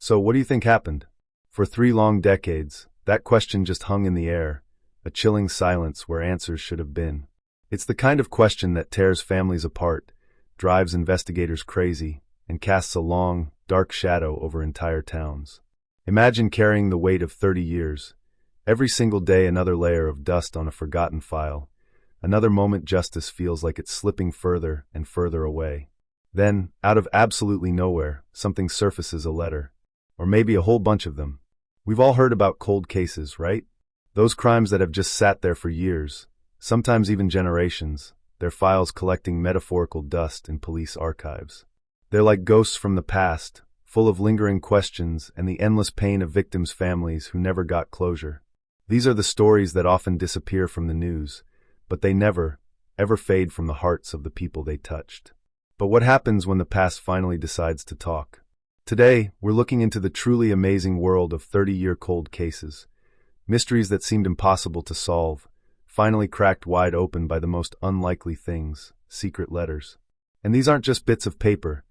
So what do you think happened? For 3 long decades, that question just hung in the air, a chilling silence where answers should have been. It's the kind of question that tears families apart, drives investigators crazy, and casts a long, dark shadow over entire towns. Imagine carrying the weight of 30 years. Every single day another layer of dust on a forgotten file. Another moment justice feels like it's slipping further and further away. Then, out of absolutely nowhere, something surfaces, a letter. Or maybe a whole bunch of them. We've all heard about cold cases, right? Those crimes that have just sat there for years, sometimes even generations, their files collecting metaphorical dust in police archives. They're like ghosts from the past, full of lingering questions and the endless pain of victims' families who never got closure. These are the stories that often disappear from the news, but they never, ever fade from the hearts of the people they touched. But what happens when the past finally decides to talk? Today, we're looking into the truly amazing world of 30-year cold cases. Mysteries that seemed impossible to solve, finally cracked wide open by the most unlikely things, secret letters. And these aren't just bits of paper.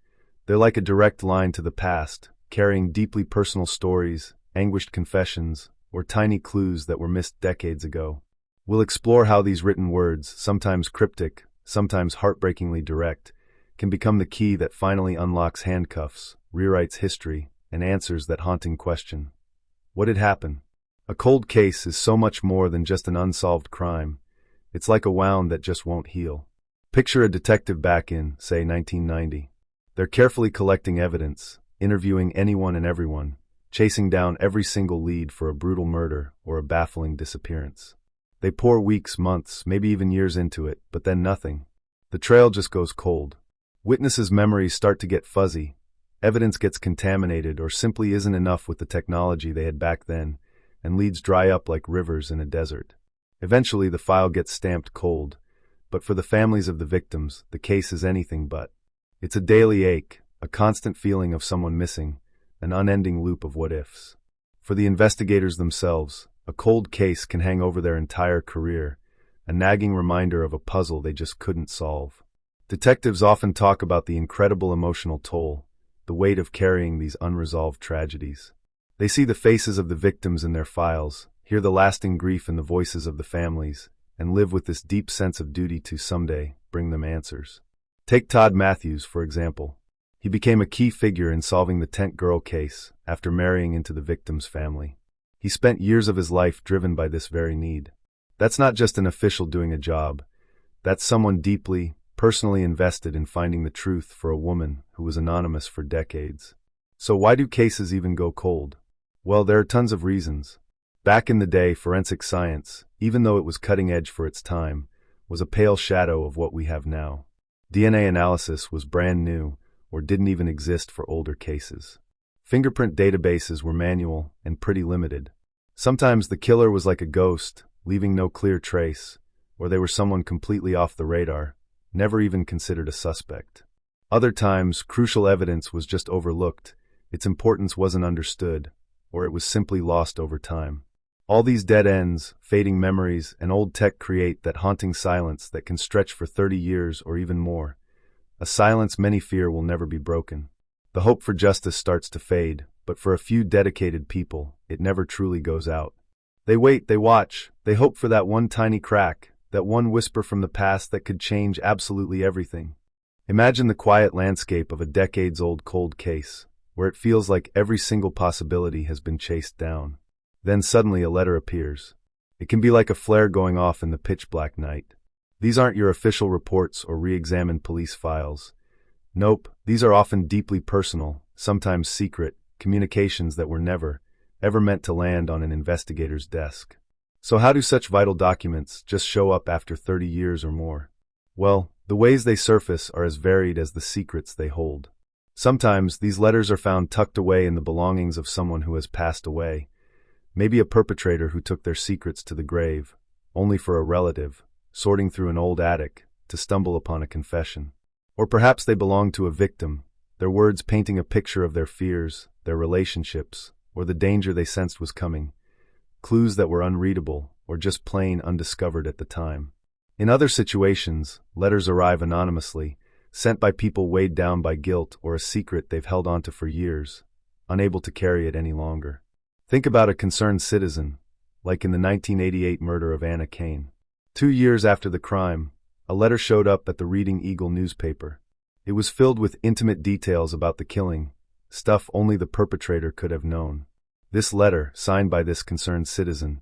They're like a direct line to the past, carrying deeply personal stories, anguished confessions, or tiny clues that were missed decades ago. We'll explore how these written words, sometimes cryptic, sometimes heartbreakingly direct, can become the key that finally unlocks handcuffs, rewrites history, and answers that haunting question. What did happen? A cold case is so much more than just an unsolved crime. It's like a wound that just won't heal. Picture a detective back in, say, 1990. They're carefully collecting evidence, interviewing anyone and everyone, chasing down every single lead for a brutal murder or a baffling disappearance. They pour weeks, months, maybe even years into it, but then nothing. The trail just goes cold. Witnesses' memories start to get fuzzy, evidence gets contaminated or simply isn't enough with the technology they had back then, and leads dry up like rivers in a desert. Eventually the file gets stamped cold, but for the families of the victims, the case is anything but. It's a daily ache, a constant feeling of someone missing, an unending loop of what-ifs. For the investigators themselves, a cold case can hang over their entire career, a nagging reminder of a puzzle they just couldn't solve. Detectives often talk about the incredible emotional toll, the weight of carrying these unresolved tragedies. They see the faces of the victims in their files, hear the lasting grief in the voices of the families, and live with this deep sense of duty to someday bring them answers. Take Todd Matthews, for example. He became a key figure in solving the Tent Girl case after marrying into the victim's family. He spent years of his life driven by this very need. That's not just an official doing a job. That's someone deeply, personally invested in finding the truth for a woman who was anonymous for decades. So why do cases even go cold? Well, there are tons of reasons. Back in the day, forensic science, even though it was cutting edge for its time, was a pale shadow of what we have now. DNA analysis was brand new, or didn't even exist for older cases. Fingerprint databases were manual and pretty limited. Sometimes the killer was like a ghost, leaving no clear trace, or they were someone completely off the radar, never even considered a suspect. Other times, crucial evidence was just overlooked, its importance wasn't understood, or it was simply lost over time. All these dead ends, fading memories, and old tech create that haunting silence that can stretch for 30 years or even more. A silence many fear will never be broken. The hope for justice starts to fade, but for a few dedicated people, it never truly goes out. They wait, they watch, they hope for that one tiny crack, that one whisper from the past that could change absolutely everything. Imagine the quiet landscape of a decades-old cold case, where it feels like every single possibility has been chased down. Then suddenly a letter appears. It can be like a flare going off in the pitch-black night. These aren't your official reports or re-examined police files. Nope, these are often deeply personal, sometimes secret, communications that were never, ever meant to land on an investigator's desk. So how do such vital documents just show up after 30 years or more? Well, the ways they surface are as varied as the secrets they hold. Sometimes these letters are found tucked away in the belongings of someone who has passed away, maybe a perpetrator who took their secrets to the grave, only for a relative, sorting through an old attic, to stumble upon a confession. Or perhaps they belong to a victim, their words painting a picture of their fears, their relationships, or the danger they sensed was coming, clues that were unreadable or just plain undiscovered at the time. In other situations, letters arrive anonymously, sent by people weighed down by guilt or a secret they've held onto for years. unable to carry it any longer. Think about a concerned citizen, like in the 1988 murder of Anna Kane. 2 years after the crime, a letter showed up at the Reading Eagle newspaper. It was filled with intimate details about the killing, stuff only the perpetrator could have known. This letter, signed by this concerned citizen,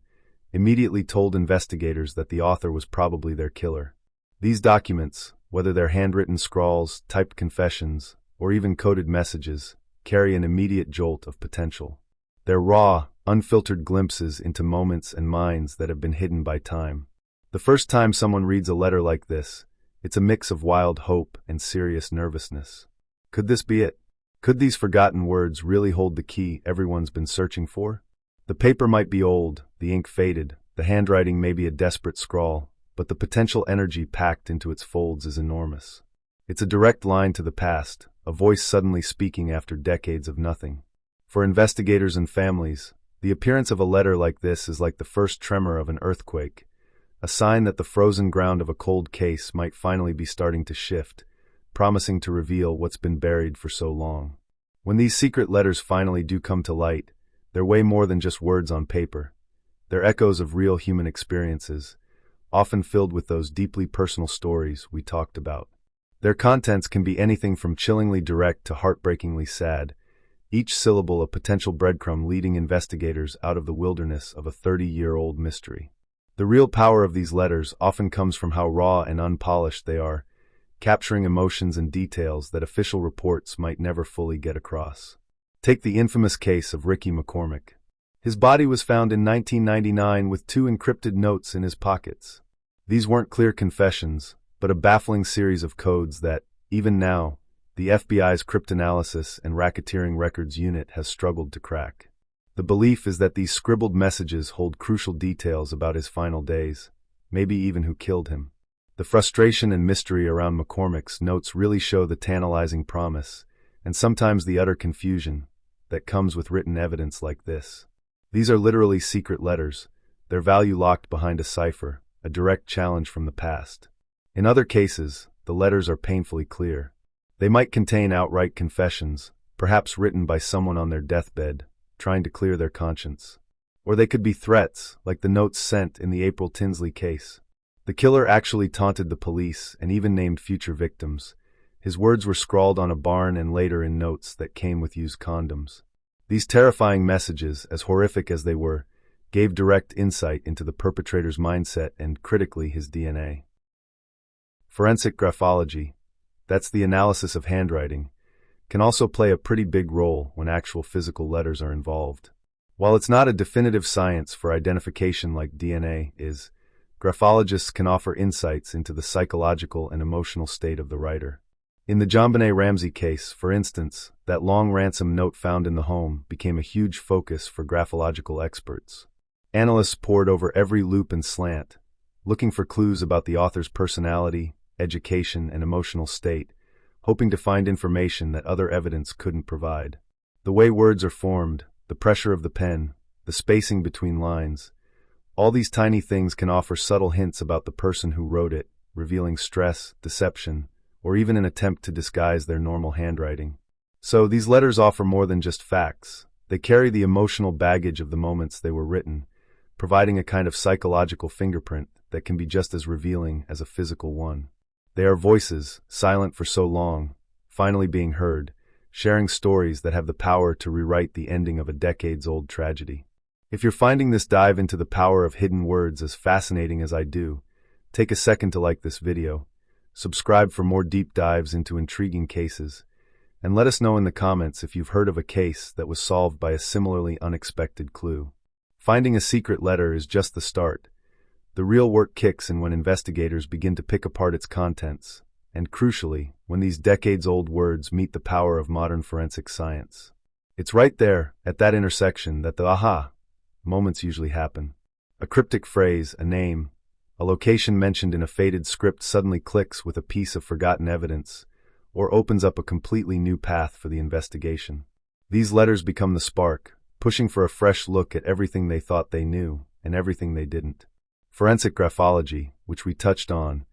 immediately told investigators that the author was probably their killer. These documents, whether they're handwritten scrawls, typed confessions, or even coded messages, carry an immediate jolt of potential. They're raw, unfiltered glimpses into moments and minds that have been hidden by time. The first time someone reads a letter like this, it's a mix of wild hope and serious nervousness. Could this be it? Could these forgotten words really hold the key everyone's been searching for? The paper might be old, the ink faded, the handwriting may be a desperate scrawl, but the potential energy packed into its folds is enormous. It's a direct line to the past, a voice suddenly speaking after decades of nothing. For investigators and families, the appearance of a letter like this is like the first tremor of an earthquake, a sign that the frozen ground of a cold case might finally be starting to shift, promising to reveal what's been buried for so long. When these secret letters finally do come to light, they're way more than just words on paper. They're echoes of real human experiences, often filled with those deeply personal stories we talked about. Their contents can be anything from chillingly direct to heartbreakingly sad, each syllable a potential breadcrumb leading investigators out of the wilderness of a 30-year-old mystery. The real power of these letters often comes from how raw and unpolished they are, capturing emotions and details that official reports might never fully get across. Take the infamous case of Ricky McCormick. His body was found in 1999 with 2 encrypted notes in his pockets. These weren't clear confessions, but a baffling series of codes that, even now, the FBI's cryptanalysis and racketeering records unit has struggled to crack. The belief is that these scribbled messages hold crucial details about his final days, maybe even who killed him. The frustration and mystery around McCormick's notes really show the tantalizing promise, and sometimes the utter confusion, that comes with written evidence like this. These are literally secret letters, their value locked behind a cipher, a direct challenge from the past. In other cases, the letters are painfully clear. They might contain outright confessions, perhaps written by someone on their deathbed, trying to clear their conscience. Or they could be threats, like the notes sent in the April Tinsley case. The killer actually taunted the police and even named future victims. His words were scrawled on a barn and later in notes that came with used condoms. These terrifying messages, as horrific as they were, gave direct insight into the perpetrator's mindset and, critically, his DNA. Forensic graphology, that's the analysis of handwriting, can also play a pretty big role when actual physical letters are involved. While it's not a definitive science for identification like DNA is, graphologists can offer insights into the psychological and emotional state of the writer. In the JonBenet Ramsey case, for instance, that long ransom note found in the home became a huge focus for graphological experts. Analysts pored over every loop and slant, looking for clues about the author's personality, education, and emotional state, hoping to find information that other evidence couldn't provide. The way words are formed, the pressure of the pen, the spacing between lines, all these tiny things can offer subtle hints about the person who wrote it, revealing stress, deception, or even an attempt to disguise their normal handwriting. So these letters offer more than just facts. They carry the emotional baggage of the moments they were written, providing a kind of psychological fingerprint that can be just as revealing as a physical one. They are voices, silent for so long, finally being heard, sharing stories that have the power to rewrite the ending of a decades-old tragedy. If you're finding this dive into the power of hidden words as fascinating as I do, take a second to like this video, subscribe for more deep dives into intriguing cases, and let us know in the comments if you've heard of a case that was solved by a similarly unexpected clue. Finding a secret letter is just the start. The real work kicks in when investigators begin to pick apart its contents, and crucially, when these decades-old words meet the power of modern forensic science. It's right there, at that intersection, that the aha moments usually happen. A cryptic phrase, a name, a location mentioned in a faded script suddenly clicks with a piece of forgotten evidence, or opens up a completely new path for the investigation. These letters become the spark, pushing for a fresh look at everything they thought they knew and everything they didn't. Forensic graphology, which we touched on,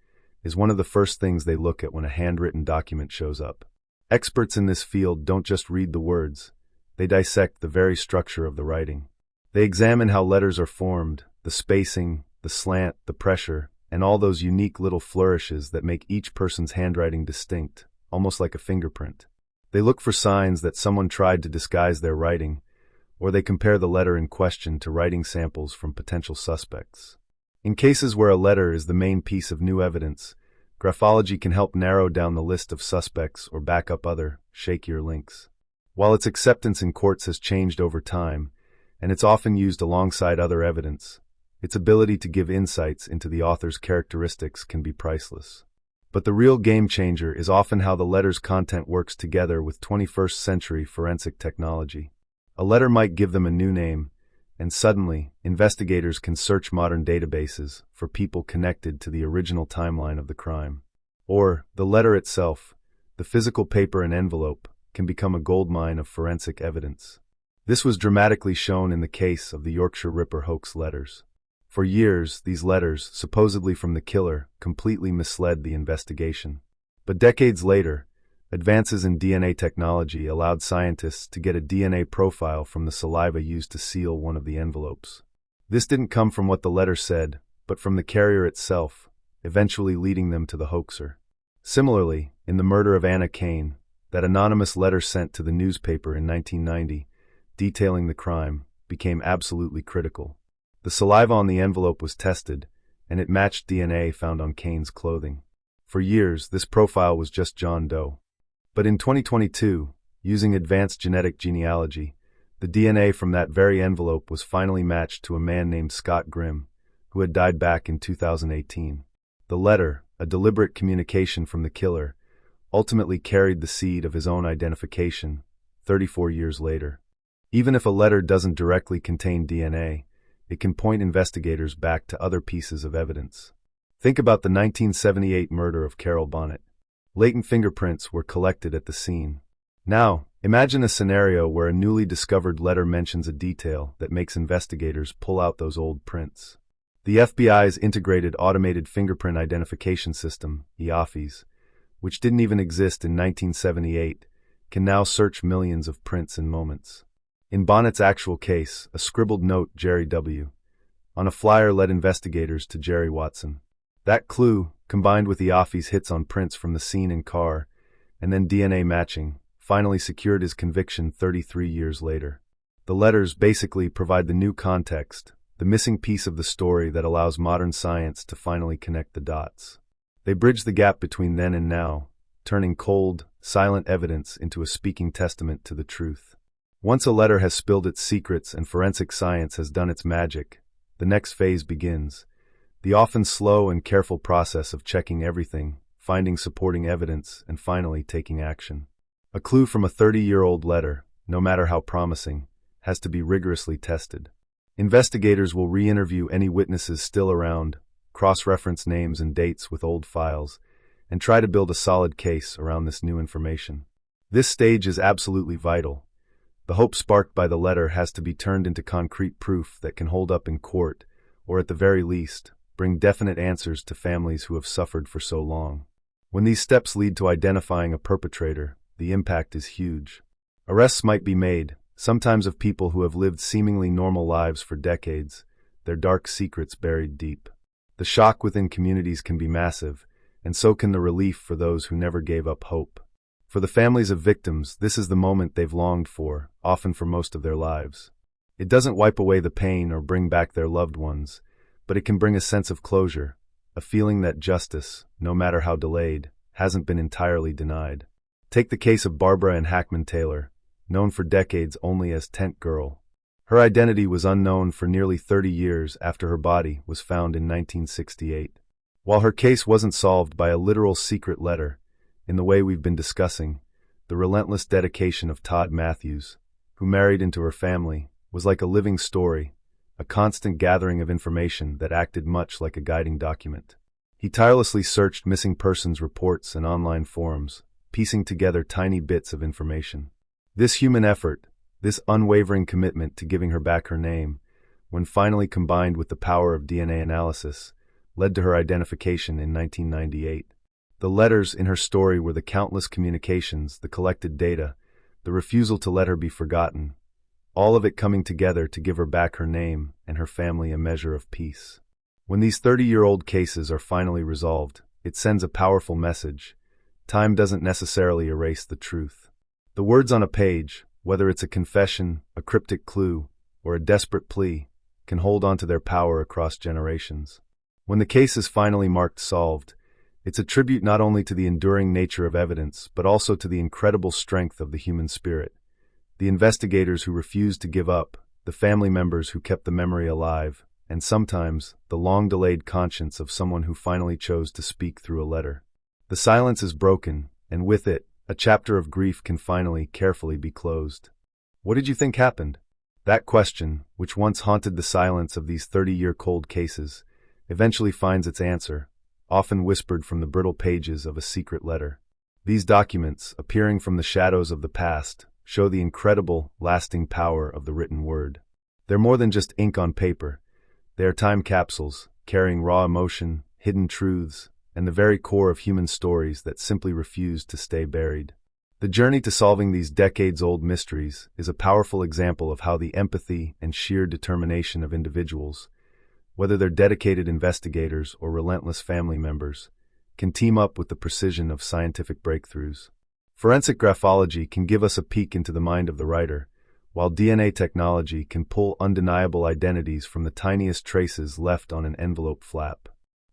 is one of the first things they look at when a handwritten document shows up. Experts in this field don't just read the words, they dissect the very structure of the writing. They examine how letters are formed, the spacing, the slant, the pressure, and all those unique little flourishes that make each person's handwriting distinct, almost like a fingerprint. They look for signs that someone tried to disguise their writing, or they compare the letter in question to writing samples from potential suspects. In cases where a letter is the main piece of new evidence, graphology can help narrow down the list of suspects or back up other, shakier links. While its acceptance in courts has changed over time, and it's often used alongside other evidence, its ability to give insights into the author's characteristics can be priceless. But the real game changer is often how the letter's content works together with 21st century forensic technology. A letter might give them a new name, and suddenly, investigators can search modern databases for people connected to the original timeline of the crime. Or, the letter itself, the physical paper and envelope, can become a goldmine of forensic evidence. This was dramatically shown in the case of the Yorkshire Ripper hoax letters. For years, these letters, supposedly from the killer, completely misled the investigation. But decades later, advances in DNA technology allowed scientists to get a DNA profile from the saliva used to seal one of the envelopes. This didn't come from what the letter said, but from the carrier itself, eventually leading them to the hoaxer. Similarly, in the murder of Anna Kane, that anonymous letter sent to the newspaper in 1990, detailing the crime, became absolutely critical. The saliva on the envelope was tested, and it matched DNA found on Kane's clothing. For years, this profile was just John Doe. But in 2022, using advanced genetic genealogy, the DNA from that very envelope was finally matched to a man named Scott Grimm, who had died back in 2018. The letter, a deliberate communication from the killer, ultimately carried the seed of his own identification 34 years later. Even if a letter doesn't directly contain DNA, it can point investigators back to other pieces of evidence. Think about the 1978 murder of Carol Bonnet. Latent fingerprints were collected at the scene. Now, imagine a scenario where a newly discovered letter mentions a detail that makes investigators pull out those old prints. The FBI's Integrated Automated Fingerprint Identification System, EAFIS, which didn't even exist in 1978, can now search millions of prints in moments. In Bonnet's actual case, a scribbled note, Jerry W., on a flyer led investigators to Jerry Watson. That clue, combined with the EAFIS hits on prints from the scene and car, and then DNA matching, finally secured his conviction 33 years later. The letters basically provide the new context, the missing piece of the story that allows modern science to finally connect the dots. They bridge the gap between then and now, turning cold, silent evidence into a speaking testament to the truth. Once a letter has spilled its secrets and forensic science has done its magic, the next phase begins. The often slow and careful process of checking everything, finding supporting evidence, and finally taking action. A clue from a 30-year-old letter, no matter how promising, has to be rigorously tested. Investigators will re-interview any witnesses still around, cross-reference names and dates with old files, and try to build a solid case around this new information. This stage is absolutely vital. The hope sparked by the letter has to be turned into concrete proof that can hold up in court, or at the very least, bring definite answers to families who have suffered for so long. When these steps lead to identifying a perpetrator, the impact is huge. Arrests might be made, sometimes of people who have lived seemingly normal lives for decades, their dark secrets buried deep. The shock within communities can be massive, and so can the relief for those who never gave up hope. For the families of victims, this is the moment they've longed for, often for most of their lives. It doesn't wipe away the pain or bring back their loved ones, but it can bring a sense of closure, a feeling that justice, no matter how delayed, hasn't been entirely denied. Take the case of Barbara Ann Hackman Taylor, known for decades only as Tent Girl. Her identity was unknown for nearly 30 years after her body was found in 1968. While her case wasn't solved by a literal secret letter, in the way we've been discussing, the relentless dedication of Todd Matthews, who married into her family, was like a living story, a constant gathering of information that acted much like a guiding document. He tirelessly searched missing persons reports and online forums, piecing together tiny bits of information. This human effort, this unwavering commitment to giving her back her name, when finally combined with the power of DNA analysis, led to her identification in 1998. The letters in her story were the countless communications, the collected data, the refusal to let her be forgotten, all of it coming together to give her back her name and her family a measure of peace. When these 30-year-old cases are finally resolved, it sends a powerful message. Time doesn't necessarily erase the truth. The words on a page, whether it's a confession, a cryptic clue, or a desperate plea, can hold on to their power across generations. When the case is finally marked solved, it's a tribute not only to the enduring nature of evidence, but also to the incredible strength of the human spirit. The investigators who refused to give up, the family members who kept the memory alive, and sometimes the long-delayed conscience of someone who finally chose to speak through a letter. The silence is broken, and with it, a chapter of grief can finally, carefully be closed. What did you think happened? That question, which once haunted the silence of these 30-year cold cases, eventually finds its answer, often whispered from the brittle pages of a secret letter. These documents, appearing from the shadows of the past, show the incredible, lasting power of the written word. They're more than just ink on paper. They are time capsules, carrying raw emotion, hidden truths, and the very core of human stories that simply refuse to stay buried. The journey to solving these decades-old mysteries is a powerful example of how the empathy and sheer determination of individuals, whether they're dedicated investigators or relentless family members, can team up with the precision of scientific breakthroughs. Forensic graphology can give us a peek into the mind of the writer, while DNA technology can pull undeniable identities from the tiniest traces left on an envelope flap.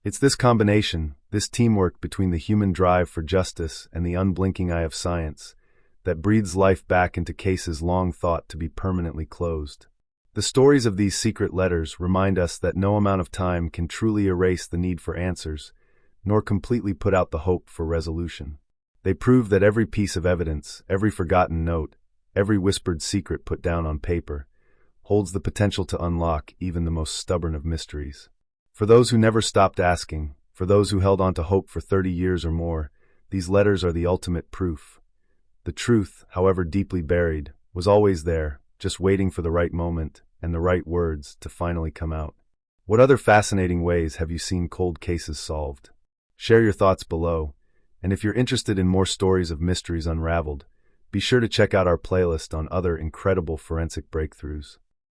It's this combination, this teamwork between the human drive for justice and the unblinking eye of science, that breathes life back into cases long thought to be permanently closed. The stories of these secret letters remind us that no amount of time can truly erase the need for answers, nor completely put out the hope for resolution. They prove that every piece of evidence, every forgotten note, every whispered secret put down on paper, holds the potential to unlock even the most stubborn of mysteries. For those who never stopped asking, for those who held on to hope for 30 years or more, these letters are the ultimate proof. The truth, however deeply buried, was always there, just waiting for the right moment and the right words to finally come out. What other fascinating ways have you seen cold cases solved? Share your thoughts below, and if you're interested in more stories of mysteries unraveled, be sure to check out our playlist on other incredible forensic breakthroughs.